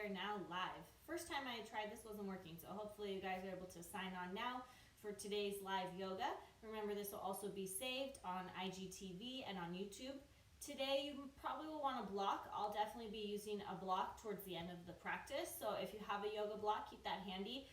are now live. First time I tried this wasn't working, so hopefully you guys are able to sign on now for today's live yoga. Remember, this will also be saved on IGTV and on YouTube. Today you probably will want a block. I'll definitely be using a block towards the end of the practice, so if you have a yoga block, keep that handy.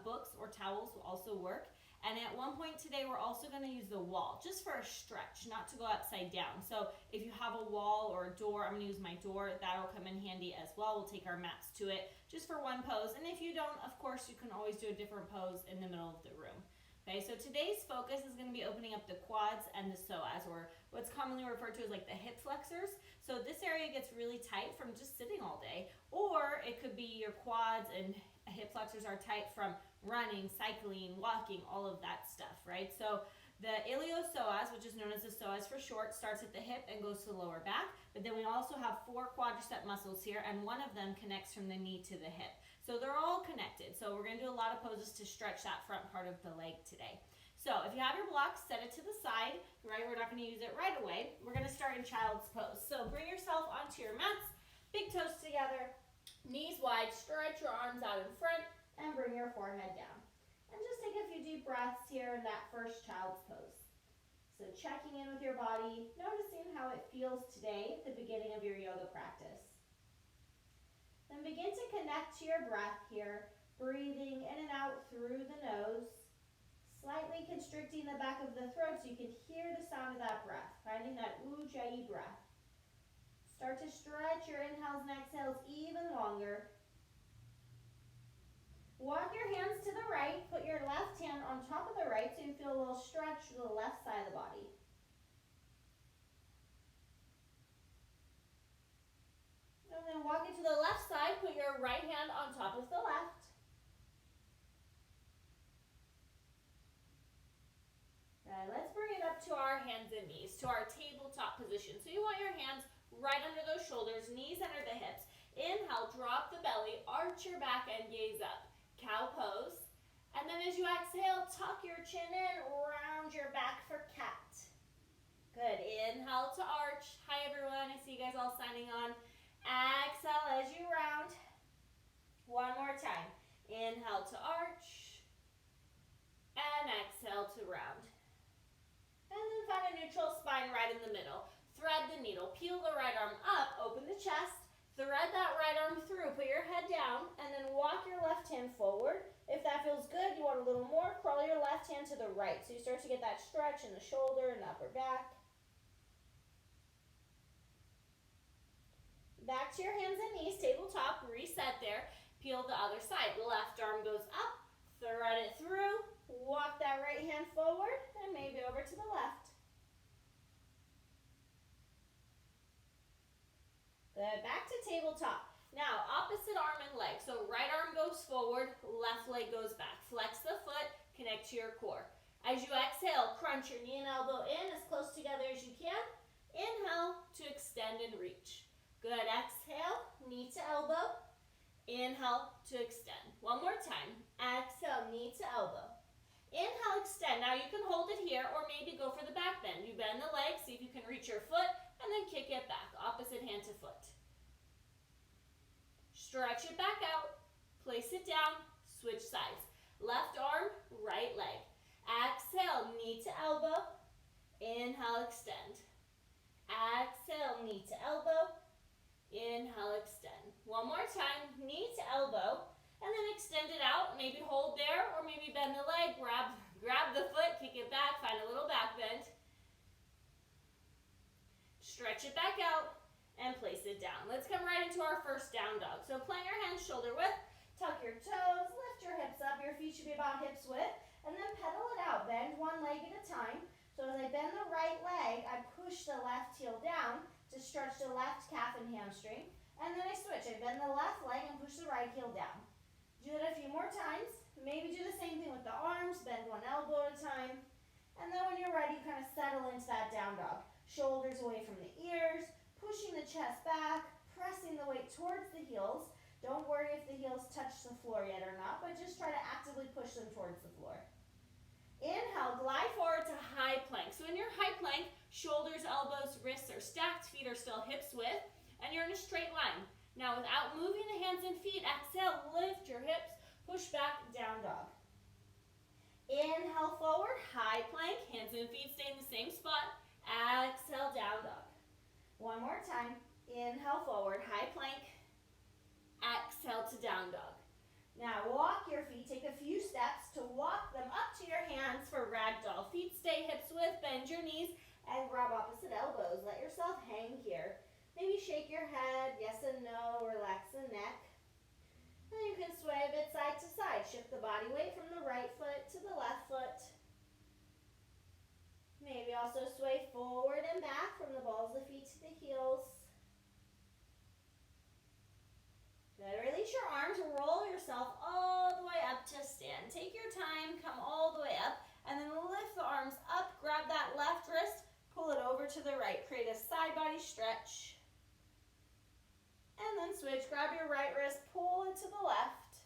Books or towels will also work. And at one point today, we're also going to use the wall just for a stretch, not to go upside down. So if you have a wall or a door, I'm going to use my door. That'll come in handy as well. We'll take our mats to it just for one pose. And if you don't, of course, you can always do a different pose in the middle of the room. Okay, so today's focus is going to be opening up the quads and the psoas, or what's commonly referred to as like the hip flexors. So this area gets really tight from just sitting all day, or it could be your quads and hip flexors are tight from running, cycling, walking, all of that stuff, right? So the iliopsoas, which is known as the psoas for short, starts at the hip and goes to the lower back. But then we also have 4 quadricep muscles here, and one of them connects from the knee to the hip. So they're all connected. So we're going to do a lot of poses to stretch that front part of the leg today. So if you have your block, set it to the side, right? We're not going to use it right away. We're going to start in child's pose. So bring yourself onto your mats, big toes together, knees wide, stretch your arms out in front, and bring your forehead down. And just take a few deep breaths here in that first child's pose. So checking in with your body, noticing how it feels today at the beginning of your yoga practice. Then begin to connect to your breath here, breathing in and out through the nose, slightly constricting the back of the throat so you can hear the sound of that breath, finding that ujjayi breath. Start to stretch your inhales and exhales even longer. Walk your hands to the right, put your left hand on top of the right so you feel a little stretch to the left side of the body. And then walk it to the left side, put your right hand on top of the left. Right, let's bring it up to our hands and knees, to our tabletop position. So you want your hands right under those shoulders, knees under the hips. Inhale, drop the belly, arch your back and gaze up. Cow pose. And then as you exhale, tuck your chin in, round your back for cat. Good. Inhale to arch. Hi everyone, I see you guys all signing on. Exhale as you round. One more time. Inhale to arch. And exhale to round. And then find a neutral spine right in the middle. Thread the needle. Peel the right arm up. Open the chest. Thread that right arm through. Put your head down. And then walk your left hand forward. If that feels good, you want a little more, crawl your left hand to the right. So you start to get that stretch in the shoulder and the upper back. Back to your hands and knees, tabletop, reset there. Peel the other side. Left arm goes up, thread it through, walk that right hand forward, and maybe over to the left. Good, back to tabletop. Now, opposite arm and leg. So right arm goes forward, left leg goes back. Flex the foot, connect to your core. As you exhale, crunch your knee and elbow in as close together as you can. Inhale to extend and reach. Good, exhale, knee to elbow. Inhale to extend. One more time. Exhale, knee to elbow. Inhale, extend. Now you can hold it here or maybe go for the back bend. You bend the leg, see if you can reach your foot, and then kick it back. Opposite hand to foot. Stretch it back out. Place it down. Switch sides. Left arm, right leg. Exhale, knee to elbow. Inhale, extend. Exhale, knee to elbow. Inhale, extend. One more time, knee to elbow, and then extend it out. Maybe hold there, or maybe bend the leg, grab the foot, kick it back, find a little back bend. Stretch it back out, and place it down. Let's come right into our first down dog. So plant your hands shoulder width, tuck your toes, lift your hips up. Your feet should be about hips width, and then pedal it out. Bend one leg at a time. So as I bend the right leg, I push the left heel down to stretch the left calf and hamstring. And then I switch. I bend the left leg and push the right heel down. Do that a few more times. Maybe do the same thing with the arms. Bend one elbow at a time. And then when you're ready, kind of settle into that down dog. Shoulders away from the ears, pushing the chest back, pressing the weight towards the heels. Don't worry if the heels touch the floor yet or not, but just try to actively push them towards the floor. Inhale, glide forward to high plank. So in your high plank, shoulders, elbows, wrists are stacked, feet are still hips width, and you're in a straight line. Now without moving the hands and feet, exhale, lift your hips, push back, down dog. Inhale forward, high plank, hands and feet stay in the same spot. Exhale, down dog. One more time. Inhale forward, high plank. Exhale to down dog. Now walk your feet, take a few steps to walk them up to your hands for ragdoll. Feet stay hips width, bend your knees, and grab opposite elbows. Let yourself hang here. Maybe shake your head, yes and no, relax the neck. And you can sway a bit side to side. Shift the body weight from the right foot to the left foot. Maybe also sway forward and back from the balls of the feet to the heels. Good. Release your arms, roll yourself all the way up to stand. Take your time, come all the way up, and then lift the arms up, grab that left wrist, pull it over to the right. Create a side body stretch. And then switch, grab your right wrist, pull it to the left.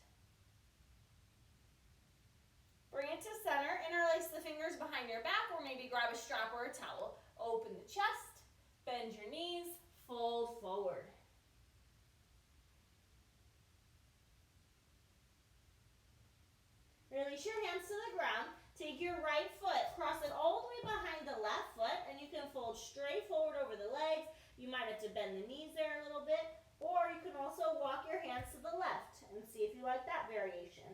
Bring it to center, interlace the fingers behind your back, or maybe grab a strap or a towel. Open the chest, bend your knees, fold forward. Release your hands to the ground. Take your right foot, cross it all the way behind the left foot, and you can fold straight forward over the legs. You might have to bend the knees there a little bit, or you can also walk your hands to the left and see if you like that variation.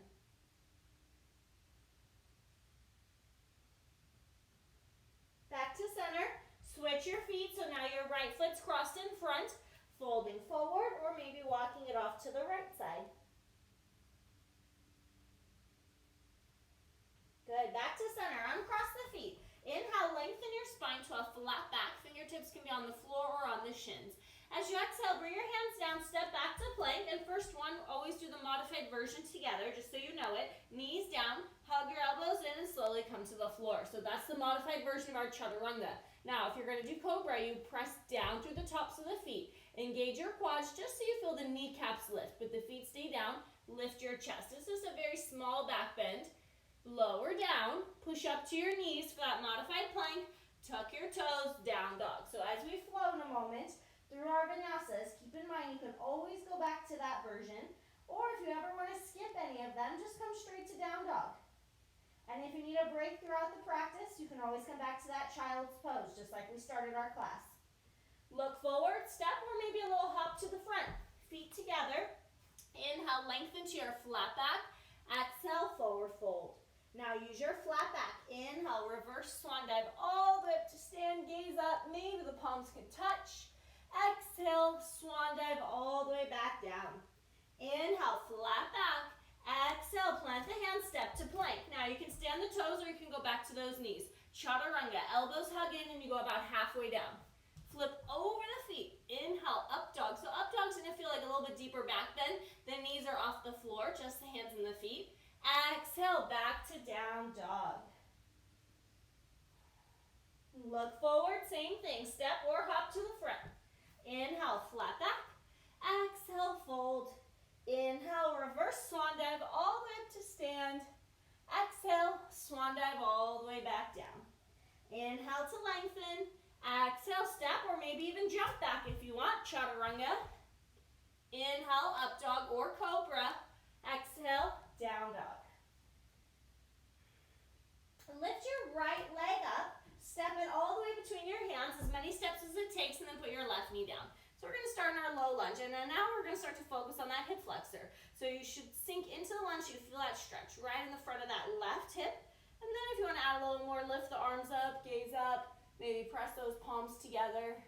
Back to center. Switch your feet, so now your right foot's crossed in front, folding forward, or maybe walking it off to the right side. Good, back to center, uncross the feet. Inhale, lengthen your spine to a flat back. Fingertips can be on the floor or on the shins. As you exhale, bring your hands down, step back to plank. And first one, always do the modified version together, just so you know it. Knees down, hug your elbows in, and slowly come to the floor. So that's the modified version of our chaturanga. Now, if you're going to do cobra, you press down through the tops of the feet. Engage your quads just so you feel the kneecaps lift, but the feet stay down. Lift your chest. This is a very small back bend. Lower down, push up to your knees for that modified plank, tuck your toes, down dog. So as we flow in a moment through our vinyasas, keep in mind you can always go back to that version, or if you ever want to skip any of them, just come straight to down dog. And if you need a break throughout the practice, you can always come back to that child's pose, just like we started our class. Look forward, step, or maybe a little hop to the front. Feet together. Inhale, lengthen to your flat back. Exhale, forward fold. Now use your flat back. Inhale, reverse swan dive all the way up to stand. Gaze up. Maybe the palms can touch. Exhale, swan dive all the way back down. Inhale, flat back. Exhale, plant the hand, step to plank. Now you can stay on the toes or you can go back to those knees. Chaturanga, elbows hug in and you go about halfway down. Flip over the feet. Inhale, up dog. So up dog's gonna feel like a little bit deeper back bend. The knees are off the floor, just the hands and the feet. Exhale, back to down dog. Look forward, same thing. Step or hop to the front. Inhale, flat back. Exhale, fold. Inhale, reverse swan dive all the way up to stand. Exhale, swan dive all the way back down. Inhale to lengthen. Exhale, step or maybe even jump back if you want. Chaturanga. Inhale, up dog or cobra. Exhale, down dog. Lift your right leg up, step it all the way between your hands, as many steps as it takes, and then put your left knee down. So we're going to start in our low lunge, and then now we're going to start to focus on that hip flexor. So you should sink into the lunge, you feel that stretch right in the front of that left hip. And then if you want to add a little more, lift the arms up, gaze up, maybe press those palms together.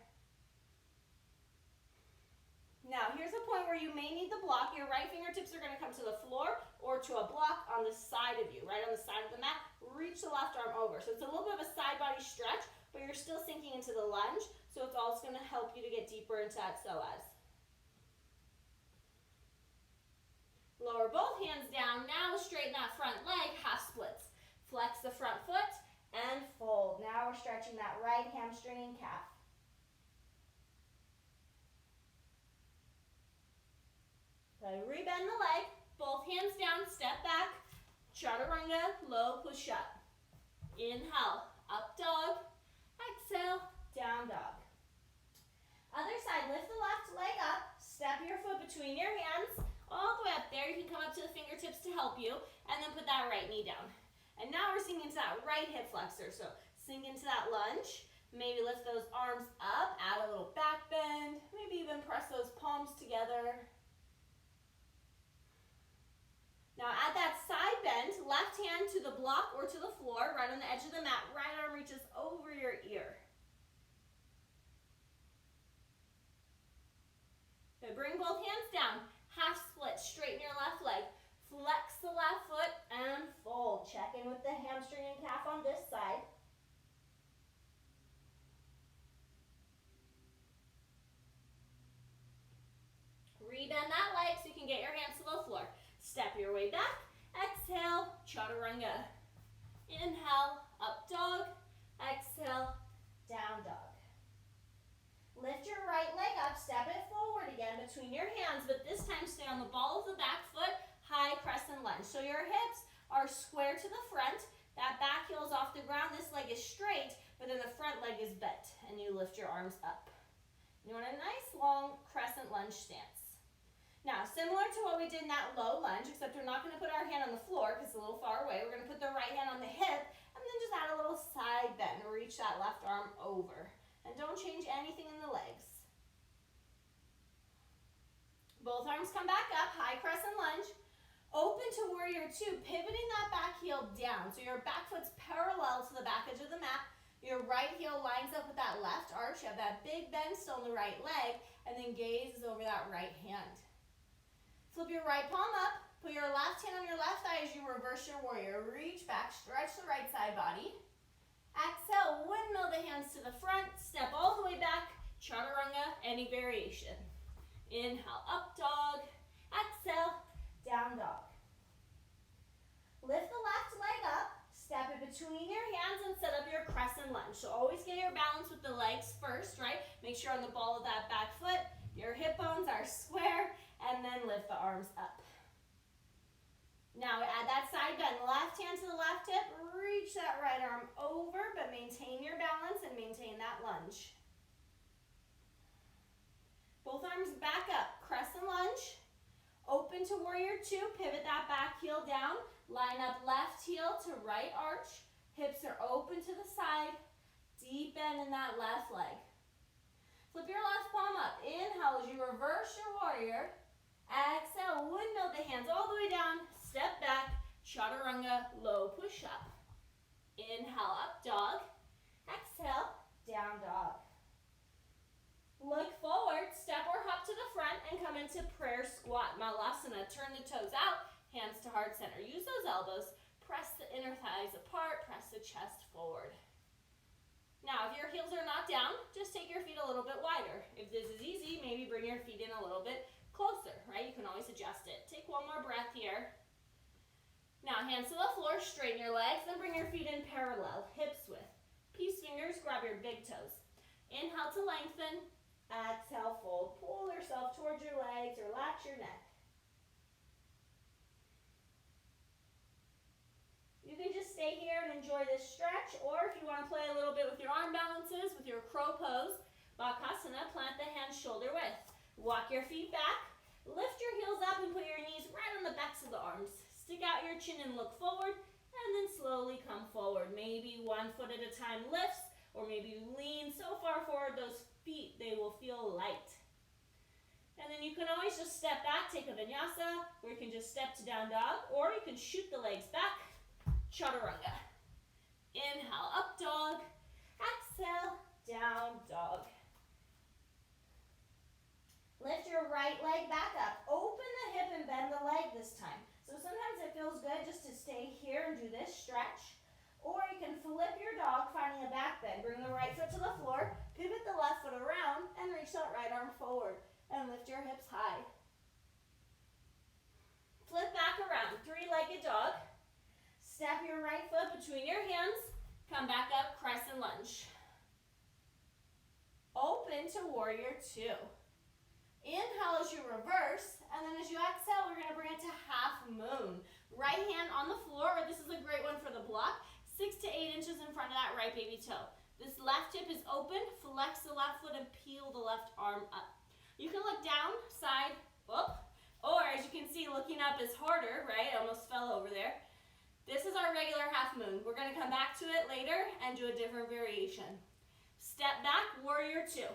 Now, here's a point where you may need the block. Your right fingertips are going to come to the floor or to a block on the side of you, right on the side of the mat. Reach the left arm over. So it's a little bit of a side body stretch, but you're still sinking into the lunge, so it's also going to help you to get deeper into that psoas. Lower both hands down. Now straighten that front leg, half splits. Flex the front foot and fold. Now we're stretching that right hamstring and calf. Rebend the leg, both hands down, step back, chaturanga, low push up. Inhale, up dog, exhale, down dog. Other side, lift the left leg up, step your foot between your hands, all the way up there. You can come up to the fingertips to help you, and then put that right knee down. And now we're sinking into that right hip flexor. So sink into that lunge. Maybe lift those arms up, add a little back bend. Maybe even press those palms together. Now add that side bend, left hand to the block or to the floor, right on the edge of the mat. Right arm reaches over your ear. Good. Bring both hands down. Half split, straighten your left leg. Flex the left foot and fold. Check in with the hamstring and calf on this side. Rebend that leg so you can get your hands to the floor. Step your way back. Exhale, chaturanga. Inhale, up dog. Exhale, down dog. Lift your right leg up, step it forward again between your hands, but this time stay on the ball of the back foot, high crescent lunge. So your hips are square to the front, that back heel is off the ground, this leg is straight, but then the front leg is bent, and you lift your arms up. You want a nice long crescent lunge stance. Now, similar to what we did in that low lunge, except we're not going to put our hand on the floor because it's a little far away. We're going to put the right hand on the hip, and then just add a little side bend to reach that left arm over. And don't change anything in the legs. Both arms come back up, high crescent lunge. Open to warrior two, pivoting that back heel down. So your back foot's parallel to the back edge of the mat. Your right heel lines up with that left arch. You have that big bend still in the right leg, and then gazes over that right hand. Flip your right palm up. Put your left hand on your left thigh as you reverse your warrior. Reach back, stretch the right side body. Exhale, windmill the hands to the front, step all the way back, chaturanga, any variation. Inhale, up dog. Exhale, down dog. Lift the left leg up, step it between your hands and set up your crescent lunge. So always get your balance with the legs first, right? Make sure on the ball of that back foot, your hip bones are square, and then lift the arms up. Now add that side bend, left hand to the left hip, reach that right arm over, but maintain your balance and maintain that lunge. Both arms back up, crescent lunge, open to warrior two, pivot that back heel down, line up left heel to right arch, hips are open to the side, deep bend in that left leg. Flip your left palm up, inhale as you reverse your warrior, exhale, windmill the hands all the way down, step back, chaturanga, low push up. Inhale, up dog. Exhale, down dog. Look forward, step or hop to the front and come into prayer squat. Malasana, turn the toes out, hands to heart center. Use those elbows, press the inner thighs apart, press the chest forward. Now, if your heels are not down, just take your feet a little bit wider. If this is easy, maybe bring your feet in a little bit closer, right? You can always adjust it. Take one more breath here. Now, hands to the floor, straighten your legs, then bring your feet in parallel, hips width. Peace fingers, grab your big toes. Inhale to lengthen, exhale, fold. Pull yourself towards your legs, relax your neck. You can just stay here and enjoy this stretch, or if you want to play a little bit with your arm balances, with your crow pose, Bakasana, plant the hands shoulder width. Walk your feet back, lift your heels up and put your knees right on the backs of the arms. Stick out your chin and look forward, and then slowly come forward. Maybe one foot at a time lifts, or maybe you lean so far forward those feet, they will feel light. And then you can always just step back, take a vinyasa, or you can just step to down dog, or you can shoot the legs back, chaturanga. Inhale, up dog. Exhale, down dog. Lift your right leg back up. Open the hip and bend the leg this time. So sometimes it feels good just to stay here and do this stretch. Or you can flip your dog, finding a back bend. Bring the right foot to the floor, pivot the left foot around, and reach that right arm forward. And lift your hips high. Flip back around, three-legged dog. Step your right foot between your hands. Come back up, crescent lunge. Open to warrior two. Inhale as you reverse, and then as you exhale, we're going to bring it to half moon. Right hand on the floor, or this is a great one for the block, 6 to 8 inches in front of that right baby toe. This left hip is open, flex the left foot and peel the left arm up. You can look down, side, Whoop. Or as you can see, looking up is harder, right? I almost fell over there. This is our regular half moon. We're going to come back to it later and do a different variation. Step back, warrior two.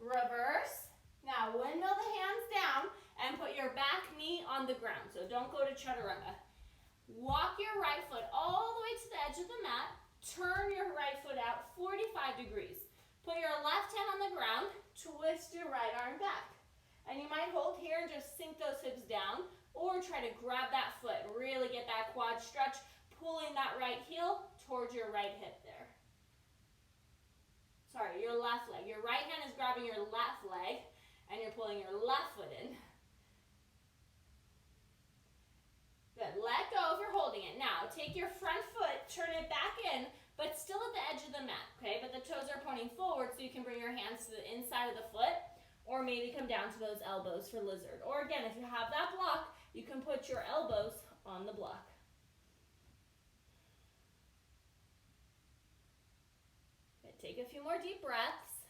Reverse. Now windmill the hands down and put your back knee on the ground. So don't go to chaturanga. Walk your right foot all the way to the edge of the mat. Turn your right foot out 45 degrees. Put your left hand on the ground. Twist your right arm back. And you might hold here and just sink those hips down, or try to grab that foot. Really get that quad stretch, pulling that right heel towards your right hip there. Sorry, your left leg. Your right hand is grabbing your left leg, and you're pulling your left foot in. Good. Let go if you're holding it. Now, take your front foot, turn it back in, but still at the edge of the mat, okay? But the toes are pointing forward, so you can bring your hands to the inside of the foot, or maybe come down to those elbows for lizard. Or again, if you have that block, you can put your elbows on the block. Okay, take a few more deep breaths.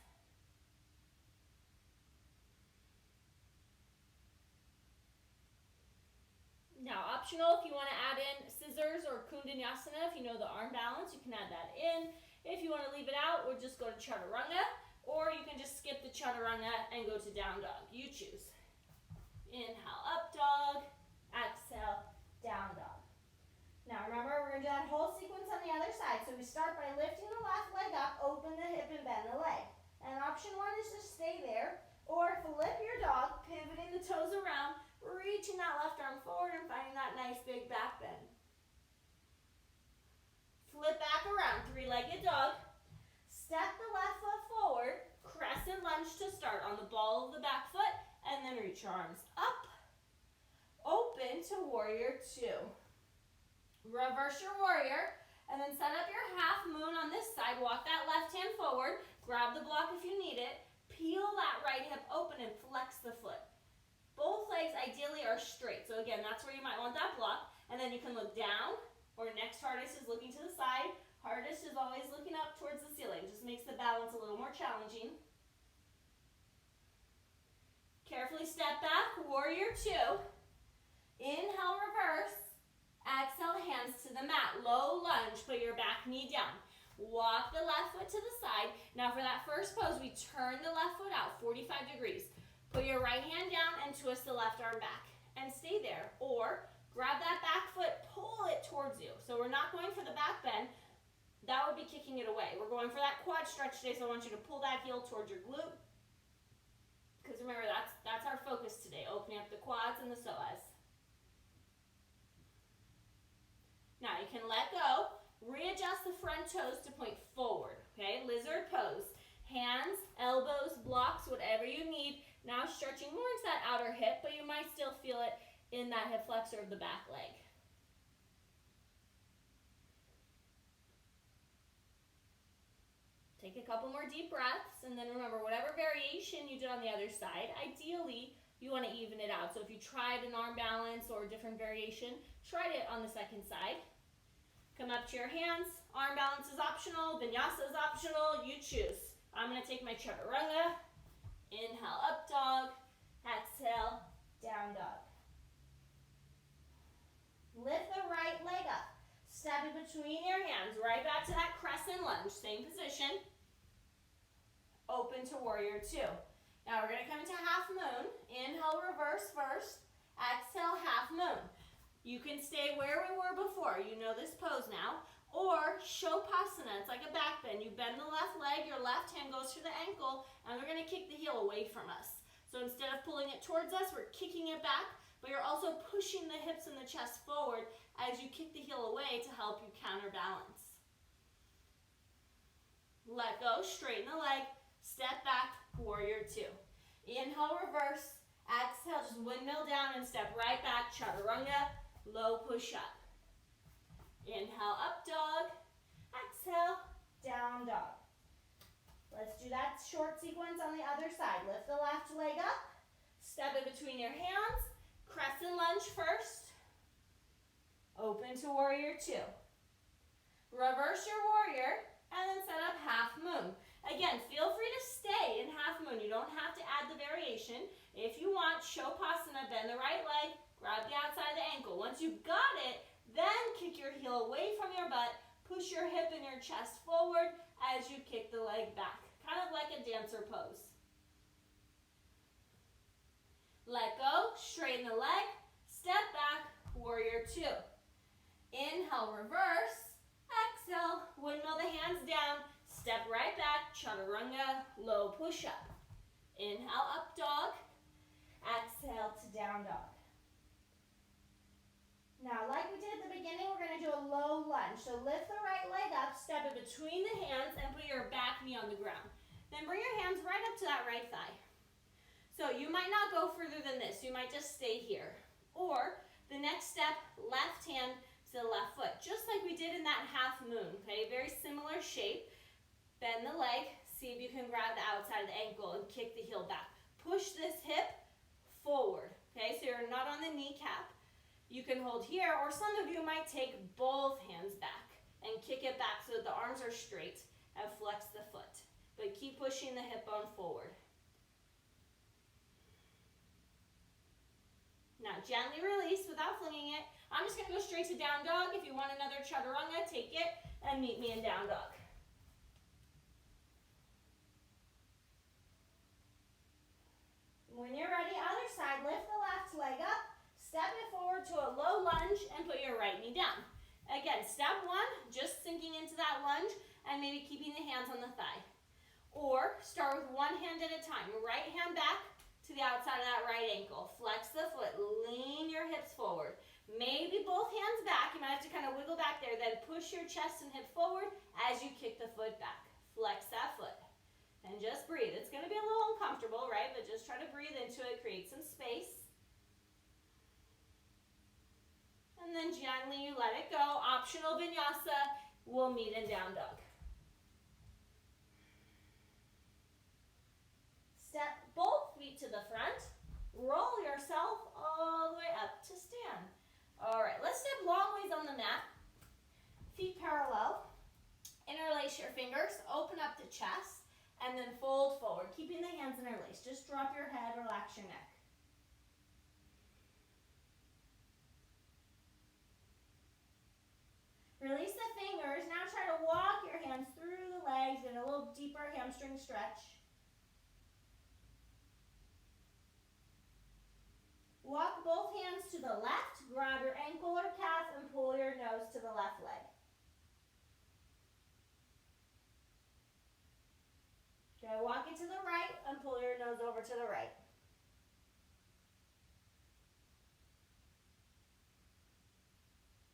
Now, optional, if you want to add in scissors or kundanyasana, if you know the arm balance, you can add that in. If you want to leave it out, we'll just go to chaturanga, or you can just skip the chaturanga and go to down dog. You choose. Inhale, up dog. Exhale, down dog. Now remember, we're going to do that whole sequence on the other side. So we start by lifting the left leg up, open the hip and bend the leg. And option one is just stay there, or flip your dog, pivoting the toes around, reaching that left arm forward and finding that nice big back bend. Flip back around, three-legged dog. Step the left foot forward, crescent lunge to start on the ball of the back foot, and then reach your arms up. Open to warrior two. Reverse your warrior, and then set up your half moon on this side. Walk that left hand forward, grab the block if you need it, peel that right hip open and flex the foot. Both legs ideally are straight, so again, that's where you might want that block, and then you can look down, or next hardest is looking to the side. Hardest is always looking up towards the ceiling. Just makes the balance a little more challenging. Carefully step back, warrior two. Inhale, reverse. Exhale, hands to the mat. Low lunge, put your back knee down. Walk the left foot to the side. Now for that first pose, we turn the left foot out 45 degrees. Put your right hand down and twist the left arm back. And stay there. Or grab that back foot, pull it towards you. So we're not going for the back bend. That would be kicking it away. We're going for that quad stretch today, so I want you to pull that heel towards your glute. Because remember, that's our focus today, opening up the quads and the psoas. Now you can let go, readjust the front toes to point forward, okay? Lizard pose. Hands, elbows, blocks, whatever you need. Now stretching more into that outer hip, but you might still feel it in that hip flexor of the back leg. Take a couple more deep breaths, and then remember, whatever variation you did on the other side, ideally, you want to even it out. So if you tried an arm balance or a different variation, try it on the second side. Come up to your hands. Arm balance is optional. Vinyasa is optional. You choose. I'm going to take my chaturanga. Inhale, up dog. Exhale, down dog. Lift the right leg up. Step in between your hands. Right back to that crescent lunge. Same position. Open to warrior two. Now we're going to come into half moon. Inhale, reverse first. Exhale, half moon. You can stay where we were before. You know this pose now. Or Shavasana. It's like a back bend. You bend the left leg, your left hand goes to the ankle, and we're going to kick the heel away from us. So instead of pulling it towards us, we're kicking it back, but you're also pushing the hips and the chest forward as you kick the heel away to help you counterbalance. Let go, straighten the leg, step back, warrior two. Inhale, reverse. Exhale, just windmill down and step right back, chaturanga, low push up. Inhale, up dog. Exhale, down dog. Let's do that short sequence on the other side. Lift the left leg up. Step it between your hands. Crescent lunge first. Open to warrior two. Reverse your warrior and then set up half moon. Again, feel free to stay in half moon. You don't have to add the variation. If you want, Shavasana, bend the right leg, grab the outside of the ankle. Once you've got it, then kick your heel away from your butt, push your hip and your chest forward as you kick the leg back, kind of like a dancer pose. Let go, straighten the leg, step back, warrior two. Inhale, reverse, exhale, windmill the hands down, step right back, chaturanga, low push-up. Inhale, up dog, exhale to down dog. Now, like we did at the beginning, we're going to do a low lunge. So lift the right leg up, step it between the hands, and put your back knee on the ground. Then bring your hands right up to that right thigh. So you might not go further than this. You might just stay here. Or the next step, left hand to the left foot, just like we did in that half moon, okay? Very similar shape. Bend the leg, see if you can grab the outside of the ankle and kick the heel back. Push this hip forward, okay? So you're not on the kneecap. You can hold here, or some of you might take both hands back and kick it back so that the arms are straight and flex the foot. But keep pushing the hip bone forward. Now gently release without flinging it. I'm just going to go straight to down dog. If you want another chaturanga, take it and meet me in down dog. When you're ready, other side, lift the left leg up, step it forward to a low lunge and put your right knee down. Again, step one, just sinking into that lunge and maybe keeping the hands on the thigh. Or start with one hand at a time. Right hand back to the outside of that right ankle. Flex the foot, lean your hips forward. Maybe both hands back, you might have to kind of wiggle back there, then push your chest and hip forward as you kick the foot back. Flex that foot. And just breathe. It's going to be a little uncomfortable, right? But just try to breathe into it, create some space. And then gently you let it go. Optional vinyasa. We'll meet in down dog. Step both feet to the front. Roll yourself all the way up to stand. All right, let's step long ways on the mat. Feet parallel. Interlace your fingers. Open up the chest. And then fold forward, keeping the hands interlaced. Just drop your head, relax your neck. Release the fingers. Now try to walk your hands through the legs in a little deeper hamstring stretch. Walk both hands to the left, grab your ankle or calf, and pull your nose to the left leg. Okay, walk it to the right and pull your nose over to the right.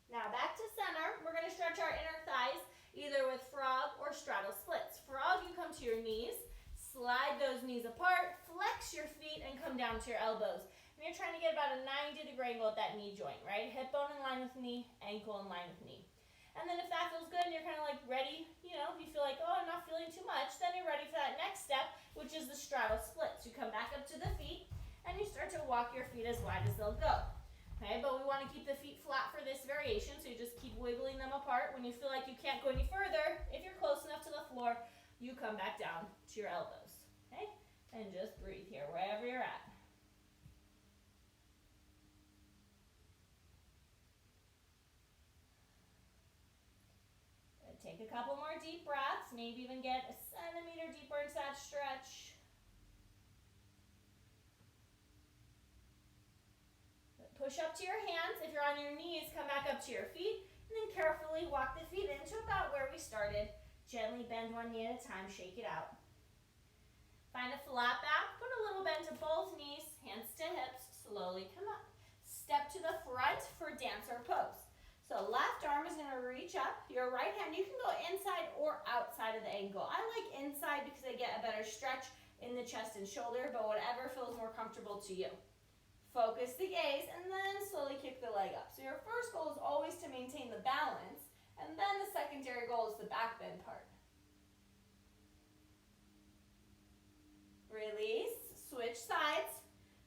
Now back to center. We're going to stretch our inner thighs either with frog or straddle splits. Frog, you come to your knees, slide those knees apart, flex your feet, and come down to your elbows. And you're trying to get about a 90-degree angle at that knee joint, right? Hip bone in line with knee, ankle in line with knee. And then if that feels good and you're kind of like ready, you know, if you feel like, oh, I'm not feeling too much, then you're ready for that next step, which is the straddle splits. You come back up to the feet and you start to walk your feet as wide as they'll go. Okay, but we want to keep the feet flat for this variation, so you just keep wiggling them apart. When you feel like you can't go any further, if you're close enough to the floor, you come back down to your elbows. Okay, and just breathe here, wherever you're at. Take a couple more deep breaths, maybe even get a centimeter deeper into that stretch. Push up to your hands. If you're on your knees, come back up to your feet, and then carefully walk the feet into about where we started. Gently bend one knee at a time, shake it out. Find a flat back, put a little bend to both knees, hands to hips, slowly come up. Step to the front for dancer pose. So left arm is going to reach up. Your right hand, you can go inside or outside of the ankle. I like inside because I get a better stretch in the chest and shoulder, but whatever feels more comfortable to you. Focus the gaze and then slowly kick the leg up. So your first goal is always to maintain the balance, and then the secondary goal is the back bend part. Release, switch sides.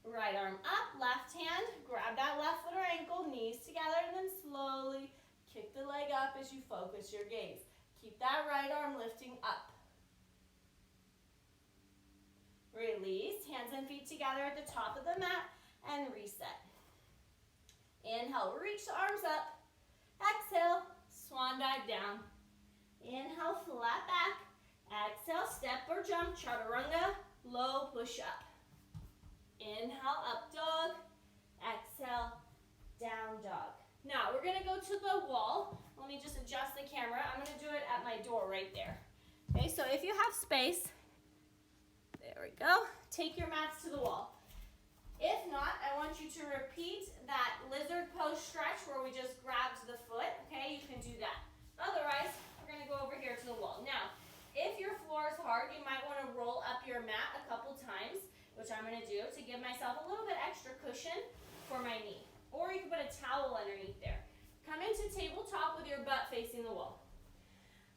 Right arm up, left hand, grab that left foot or ankle, knees together, and then slowly kick the leg up as you focus your gaze. Keep that right arm lifting up. Release, hands and feet together at the top of the mat and reset. Inhale, reach the arms up. Exhale, swan dive down. Inhale, flat back. Exhale, step or jump, chaturanga, low push up. Inhale, up dog. Exhale, down dog. Now, we're going to go to the wall. Let me just adjust the camera. I'm going to do it at my door right there. Okay, so if you have space, there we go. Take your mats to the wall. If not, I want you to repeat that lizard pose stretch where we just grabbed the foot. Okay, you can do that. Otherwise, we're going to go over here to the wall. Now, if your floor is hard, you might want to roll up your mat a couple times, which I'm going to do to give myself a little bit extra cushion for my knee. Or you can put a towel underneath there. Come into tabletop with your butt facing the wall.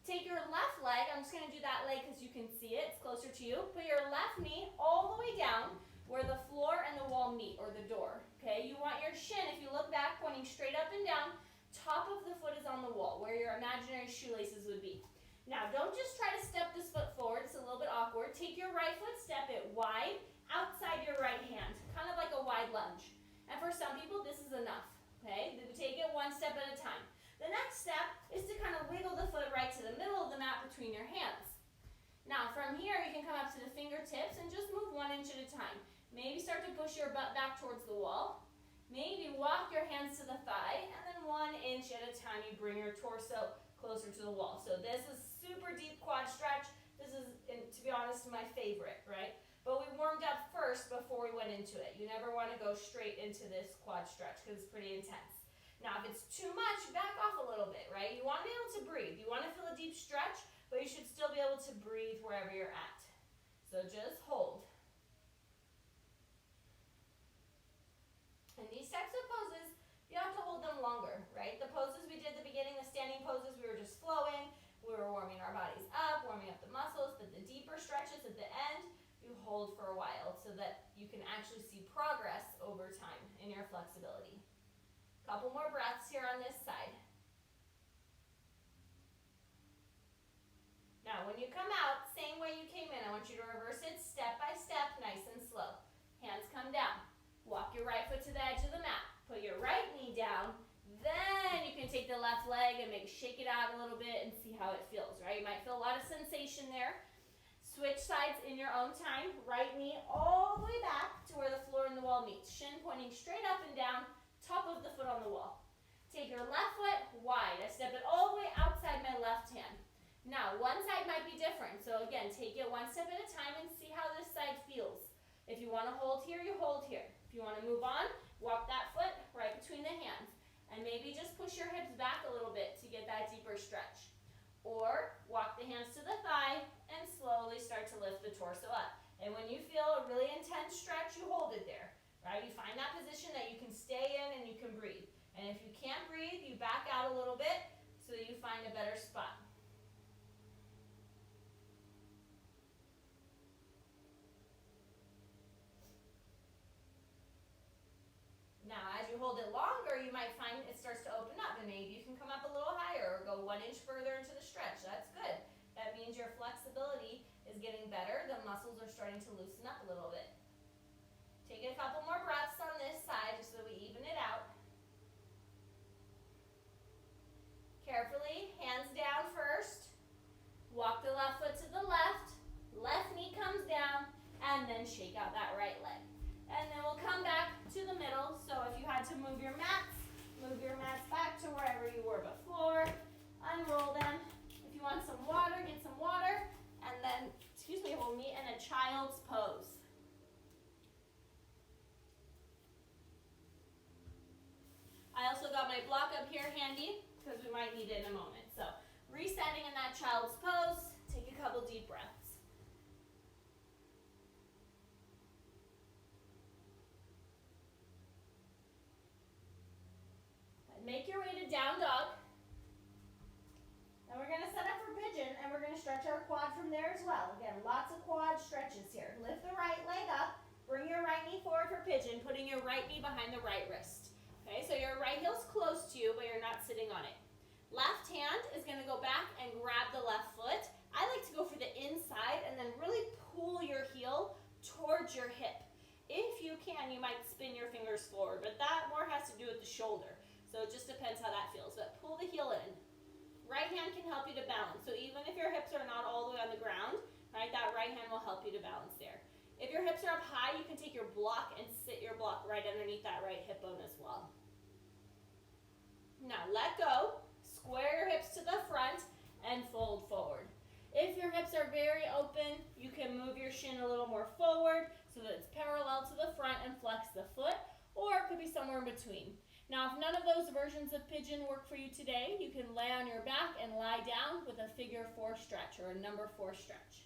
Take your left leg, I'm just going to do that leg because you can see it, it's closer to you. Put your left knee all the way down where the floor and the wall meet, or the door. Okay, you want your shin, if you look back, pointing straight up and down. Top of the foot is on the wall, where your imaginary shoelaces would be. Now, don't just try to step this foot forward, it's a little bit awkward. Take your right foot, step it wide, outside your right hand, kind of like a wide lunge. And for some people, this is enough, okay? Take it one step at a time. The next step is to kind of wiggle the foot right to the middle of the mat between your hands. Now, from here, you can come up to the fingertips and just move 1 inch at a time. Maybe start to push your butt back towards the wall. Maybe walk your hands to the thigh, and then 1 inch at a time, you bring your torso closer to the wall. So this is super deep quad stretch. This is, to be honest, my favorite, right? But we warmed up first before we went into it. You never want to go straight into this quad stretch because it's pretty intense. Now, if it's too much, back off a little bit, right? You want to be able to breathe. You want to feel a deep stretch, but you should still be able to breathe wherever you're at. So just hold. And these types of poses, you have to hold them longer, right? The poses we did at the beginning, the standing poses, we were just flowing. We were warming our bodies up, warming up the muscles, but the deeper stretches at the end, you hold for a while so that you can actually see progress over time in your flexibility. Couple more breaths here on this side. Now, when you come out, same way you came in, I want you to reverse it step by step, nice and slow. Hands come down. Walk your right foot to the edge of the mat. Put your right knee down. Then you can take the left leg and shake it out a little bit and see how it feels, right? You might feel a lot of sensation there. Switch sides in your own time. Right knee all the way back to where the floor and the wall meet. Shin pointing straight up and down. Top of the foot on the wall. Take your left foot wide. I step it all the way outside my left hand. Now, one side might be different. So again, take it one step at a time and see how this side feels. If you want to hold here, you hold here. If you want to move on, walk that foot right between the hands. And maybe just push your hips back a little bit to get that deeper stretch. Or walk the hands to the thigh and slowly start to lift the torso up. And when you feel a really intense stretch, you hold it there. Right? You find that position that you can stay in and you can breathe. And if you can't breathe, you back out a little bit so that you find a better spot. Now, as you hold it longer, you might find it starts to open up, and maybe you can come up a little higher or go 1 inch further into the stretch. That's good. That means your flexibility is getting better. The muscles are starting to loosen up a little bit. Take a couple more breaths on this side just so we even it out. Carefully, hands down first. Walk the left foot to the left. Left knee comes down, and then shake out that right leg. And then we'll come back to the middle. So if you had to move your mats back to wherever you were before. Unroll them. If you want some water, get some water. And then, we'll meet in a child's pose. I also got my block up here handy because we might need it in a moment. So resetting in that child's pose. Take a couple deep breaths. Make your way to down dog. Then we're going to set up for pigeon and we're going to stretch our quad from there as well. Again, lots of quad stretches here. Lift the right leg up. Bring your right knee forward for pigeon, putting your right knee behind the right wrist. Okay, so your right heel's close to you, but you're not sitting on it. Left hand is going to go back and grab the left foot. I like to go for the inside and then really pull your heel towards your hip. hand, you might spin your fingers forward, but that more has to do with the shoulder. So it just depends how that feels. But pull the heel in. Right hand can help you to balance. So even if your hips are not all the way on the ground, right, that right hand will help you to balance there. If your hips are up high, you can take your block and sit your block right underneath that right hip bone as well. Now let go, square your hips to the front, and fold forward. If your hips are very open, you can move your shin a little more forward so that it's parallel to the front and flex the foot, or it could be somewhere in between. Now, if none of those versions of pigeon work for you today, you can lay on your back and lie down with a figure 4 stretch or a number 4 stretch.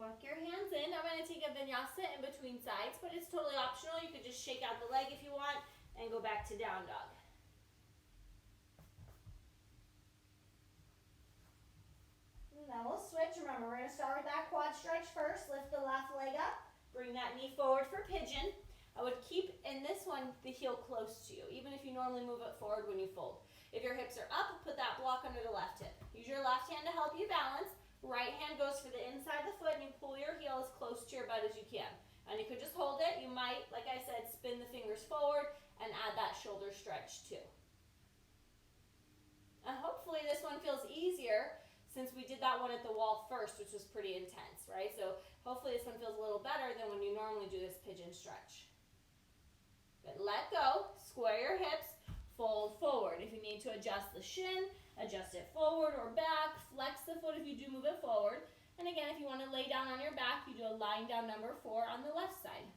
Walk your hands in. I'm going to take a vinyasa in between sides, but it's totally optional. You could just shake out the leg if you want and go back to down dog. And then we'll switch. Remember, we're going to start with that quad stretch first. Lift the left leg up. Bring that knee forward for pigeon. I would keep, in this one, the heel close to you, even if you normally move it forward when you fold. If your hips are up, put that block under the left hip. Use your left hand to help you balance. Right hand goes for the inside of the foot, and you pull your heel as close to your butt as you can. And you could just hold it. You might, like I said, spin the fingers forward and add that shoulder stretch too. And hopefully this one feels easier since we did that one at the wall first, which was pretty intense, right? So hopefully this one feels a little better than when you normally do this pigeon stretch. But let go, square your hips, fold forward. If you need to adjust the shin, adjust it forward or back, flex the foot if you do move it forward. And again, if you want to lay down on your back, you do a lying down number 4 on the left side.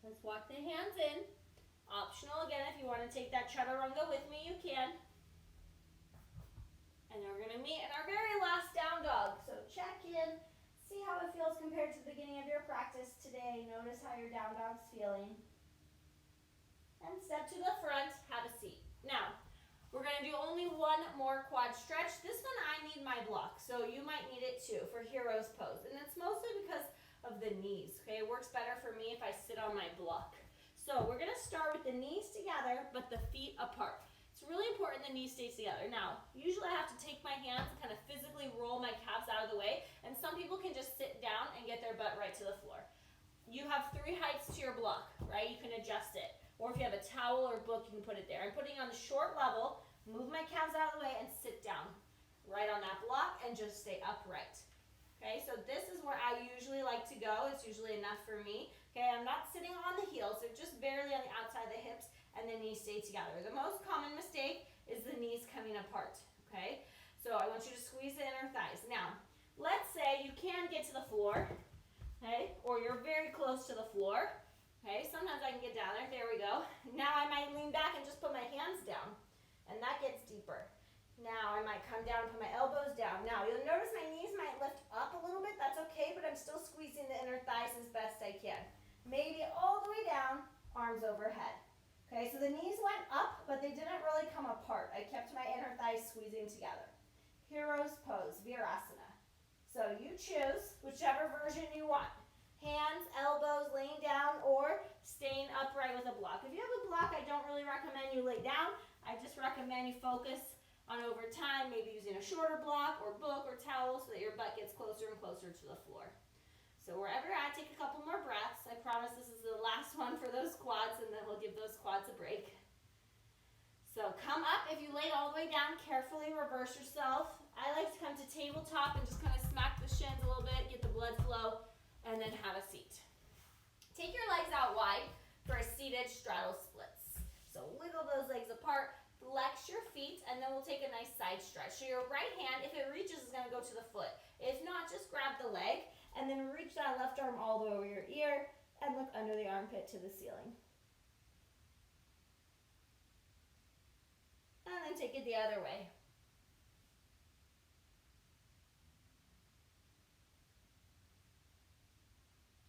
Let's walk the hands in. Optional again, if you want to take that chaturanga with me, you can. And then we're going to meet in our very last down dog. So check in, see how it feels compared to the beginning of your practice today. Notice how your down dog's feeling. And step to the front, have a seat. Now, we're going to do only one more quad stretch. This one I need my block, so you might need it too for hero's pose. And it's mostly because of the knees, okay? It works better for me if I sit on my block. So we're gonna start with the knees together, but the feet apart. It's really important the knees stay together. Now, usually I have to take my hands and kind of physically roll my calves out of the way, and some people can just sit down and get their butt right to the floor. You have 3 heights to your block, right? You can adjust it. Or if you have a towel or book, you can put it there. I'm putting it on the short level, move my calves out of the way, and sit down right on that block and just stay upright. Okay, so this is where I usually like to go. It's usually enough for me. Okay, I'm not sitting on the heels. They're just barely on the outside of the hips, and the knees stay together. The most common mistake is the knees coming apart. Okay, so I want you to squeeze the inner thighs. Now, let's say you can get to the floor, okay, or you're very close to the floor. Okay, sometimes I can get down there. There we go. Now I might lean back and just put my hands down, and that gets deeper. Now I might come down and put my elbows down. Now you'll notice my knees might lift up a little bit. That's okay, but I'm still squeezing the inner thighs as best I can. Maybe all the way down, arms overhead. Okay, so the knees went up, but they didn't really come apart. I kept my inner thighs squeezing together. Hero's pose, virasana. So you choose whichever version you want. Hands, elbows, laying down, or staying upright with a block. If you have a block, I don't really recommend you lay down. I just recommend you focus on over time, maybe using a shorter block or book or towel so that your butt gets closer and closer to the floor. So wherever you're at, take a couple more breaths. I promise this is the last one for those quads, and then we'll give those quads a break. So come up. If you laid all the way down, carefully reverse yourself. I like to come to tabletop and just kind of smack the shins a little bit, get the blood flow, and then have a seat. Take your legs out wide for a seated straddle splits. So wiggle those legs apart, flex your feet, and then we'll take a nice side stretch. So your right hand, if it reaches, is going to go to the foot. If not, just grab the leg and then reach that left arm all the way over your ear and look under the armpit to the ceiling. And then take it the other way.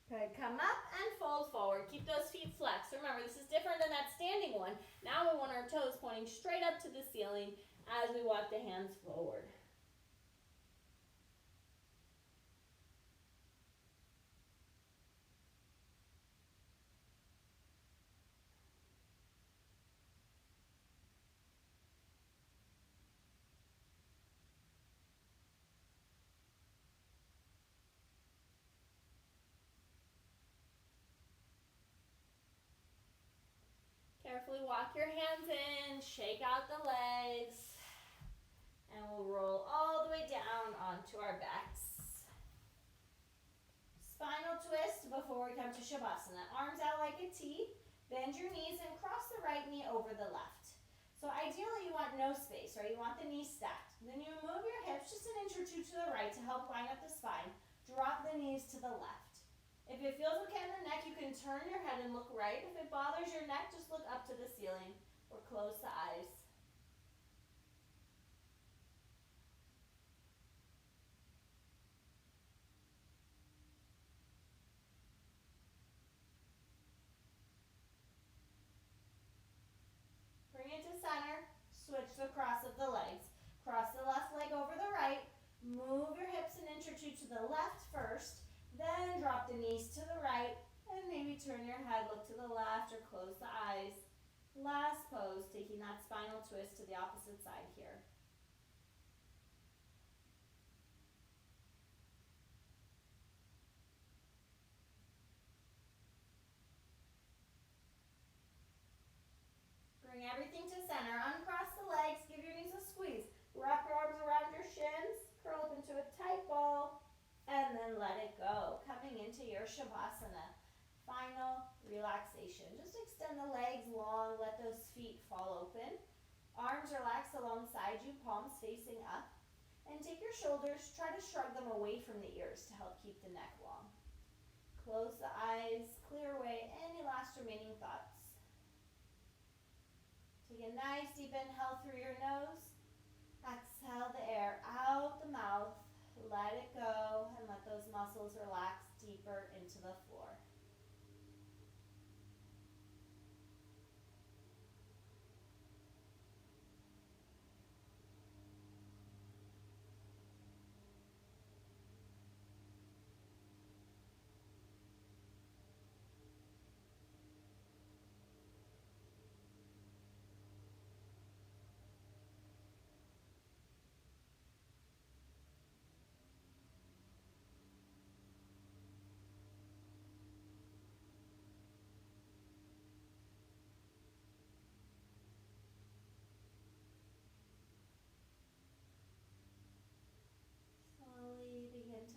Good, come up and fold forward. Keep those feet flexed. Remember, this is different than that standing one. Now we want our toes pointing straight up to the ceiling as we walk the hands forward. Carefully walk your hands in, shake out the legs, and we'll roll all the way down onto our backs. Spinal twist before we come to Shavasana. Arms out like a T, bend your knees and cross the right knee over the left. So ideally you want no space, right? You want the knees stacked. Then you move your hips just an inch or two to the right to help line up the spine. Drop the knees to the left. If it feels okay in the neck, you can turn your head and look right. If it bothers your neck, just look up to the ceiling or close the eyes. Bring it to center. Switch the cross of the legs. Cross the left leg over the right. Move your hips an inch or two to the left first. Then drop the knees to the right and maybe turn your head, look to the left or close the eyes. Last pose, taking that spinal twist to the opposite side here. Bring everything to center. Uncross the legs, give your knees a squeeze. Wrap your arms around your shins, curl up into a tight ball, and then let it go. Coming into your Shavasana. Final relaxation. Just extend the legs long, let those feet fall open. Arms relax alongside you, palms facing up. And take your shoulders, try to shrug them away from the ears to help keep the neck long. Close the eyes, clear away any last remaining thoughts. Take a nice deep inhale through your nose. Exhale the air out the mouth. Let it go and let those muscles relax deeper into the floor.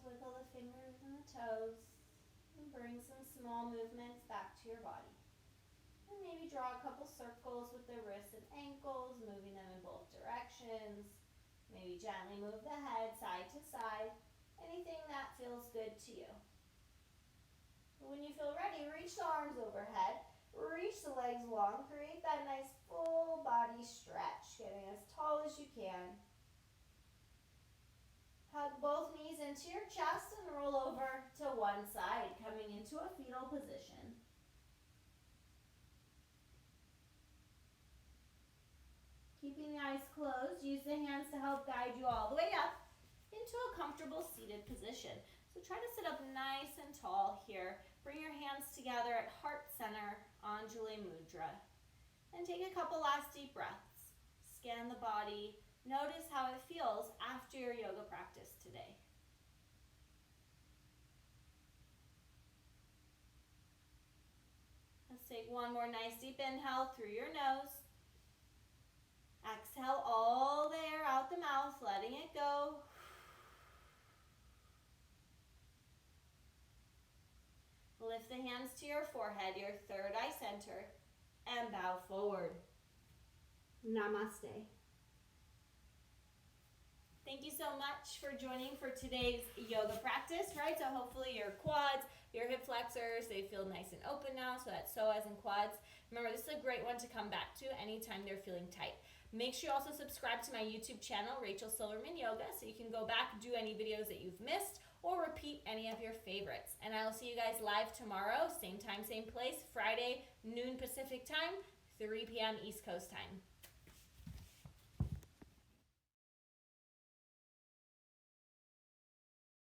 Wiggle the fingers and the toes and bring some small movements back to your body. And maybe draw a couple circles with the wrists and ankles, moving them in both directions. Maybe gently move the head side to side. Anything that feels good to you. When you feel ready, reach the arms overhead. Reach the legs long. Create that nice full body stretch, getting as tall as you can. Hug both knees into your chest and roll over to one side, coming into a fetal position. Keeping the eyes closed, use the hands to help guide you all the way up into a comfortable seated position. So try to sit up nice and tall here. Bring your hands together at heart center, Anjali Mudra. And take a couple last deep breaths. Scan the body. Notice how it feels after your yoga practice today. Let's take one more nice deep inhale through your nose. Exhale all the air out the mouth, letting it go. Lift the hands to your forehead, your third eye center, and bow forward. Namaste. Thank you so much for joining for today's yoga practice, right? So hopefully your quads, your hip flexors, they feel nice and open now, so that's psoas and quads. Remember, this is a great one to come back to anytime they're feeling tight. Make sure you also subscribe to my YouTube channel, Rachel Silverman Yoga, so you can go back, do any videos that you've missed, or repeat any of your favorites. And I will see you guys live tomorrow, same time, same place, Friday, noon Pacific time, 3 p.m. East Coast time.